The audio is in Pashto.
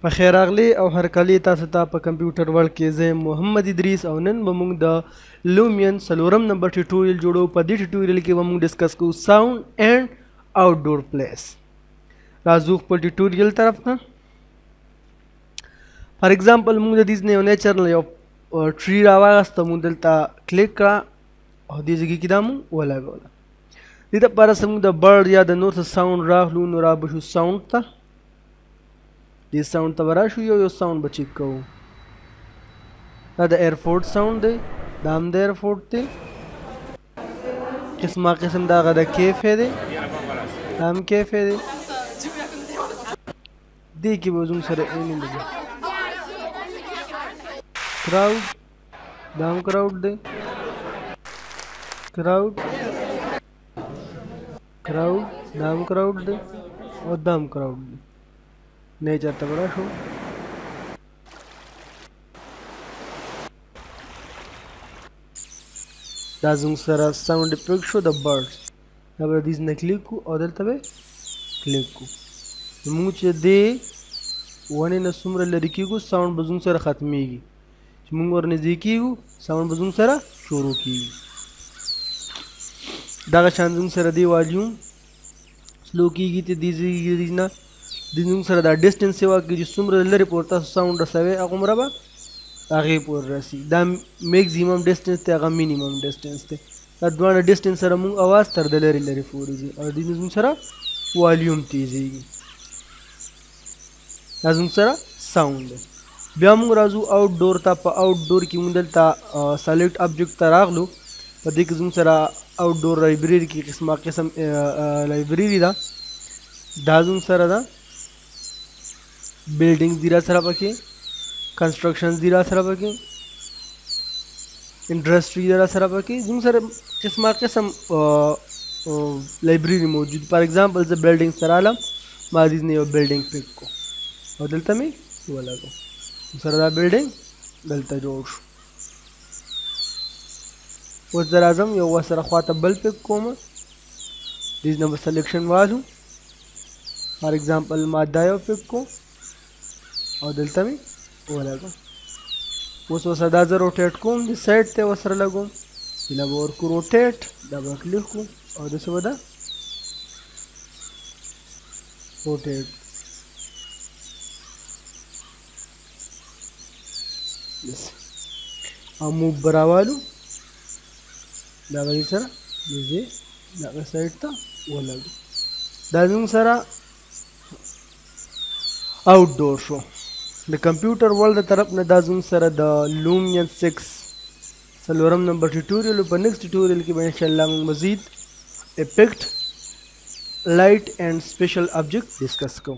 پخیر راغلی او هرکلی تاسو ته په کمپیوټر ورلډ کې زه محمد ادریس او نن به موږ د لومین څلورم نمبر ټیوټوریل جوړو. په دې ټیوټوریل کې به موږ ډسکس کوو ساوند اینڈ آوټډور پلیس. راځو خپل ټیوټوریل طرف ته. فار ایگزامپل موږ د دې نه یو نیچرل یو ټری راواغسته، موږ دلته کلیک کړه او دې ځای کې دا موږ ولګوله. دې دپاره څه موږ د برډ یا د نور څه ساوند راغلو نو را به شو ساوند ته. دې ساوند ته به راشو، یو ساوند به چیک کوو. دا د ایرپورټ ساوند دی، دا هم د ایرپورټ دی. قسمه قسم د هغه د کیفې دی، دا هم کیفې دی. دې کې به زموږ سره کراؤډ، دا هم کراؤډ دی. کراؤډ دا هم کراؤډ دی او دا هم کراؤډ دی. نیچر ته به راشو. دا زموږ سره ساوند افیکټ شو د برډ. دا به دې نه کلیک کړو او دلته به کلیک کړو. موږ چې دې ونې نه څومره لرې کېږو ساوند به زموږ سره ختمیږي. چې موږ ورنږدې کېږو ساوند به زموږ سره شروع کېږي. دغه شان زموږ سره دې والیوم سلو کېږي چې دې نه د زموږ سره دا ډسټنس یې واقع چې څومره لرې پورې تاسو ساوند رسوئ هغومره به هغې پورې رسي. دا میکزیمم ډسټنس دی، هغه مینیمم ډسټنس دی. دا دواړه ډسټنس سره موږ اواز تر د لرې لرې پورې ځي او دې زموږ سره والیوم تیزېږي. دا زموږ سره ساوند دی. بیا موږ راځو آوټ ډور ته. په آوټ ډور کې موږ دلته سلیکټ آبجیکټ ته راغلو. په دې کې زموږ سره آوټ ډور لایبرري کې قسمه قسم لایبرري ده. دا زموږ سره ده. بلډینګز دي را سره پکې، کنسټرکشنز دي را سره پکې، انډسټري دی را سره پکې. زموږ سره قسمه قسم لایبرري موجود. فار ایگزامپل زه بلډینګ ته رالم، ما دې نه یو بلډینګ پک کو او دلته مې ولګو. سره دا بلډینګ دلته جوړ شو. اوس زه راځم یو ورسره خواته بل پک کوم، دې نه به سلیکشن والو. فار ایگزامپل ما دا یو پک کو او دلته مې ولګو. اوس ورسره دا زه روټیټ کوم، د سایډ ته ورسره لګوم، بله به ورکو روټیټ، دا به کلیک کړو او داسې به دا روټیټ. او موو به راوالو، دا به دې سره دې دغه سایډ ته ولګو. دا زموږ سره آوټ ډور شو. د کمپیوټر ورلډ د طرف نه دا زموږ سره د لومین 6 څلورم نمبر ټیوټوریل. په نیکسټ ټیوټوریل کې به انشاءالله موږ مزید افیکټ، لایټ اینډ سپیشل آبجیکټ ډسکس کوو.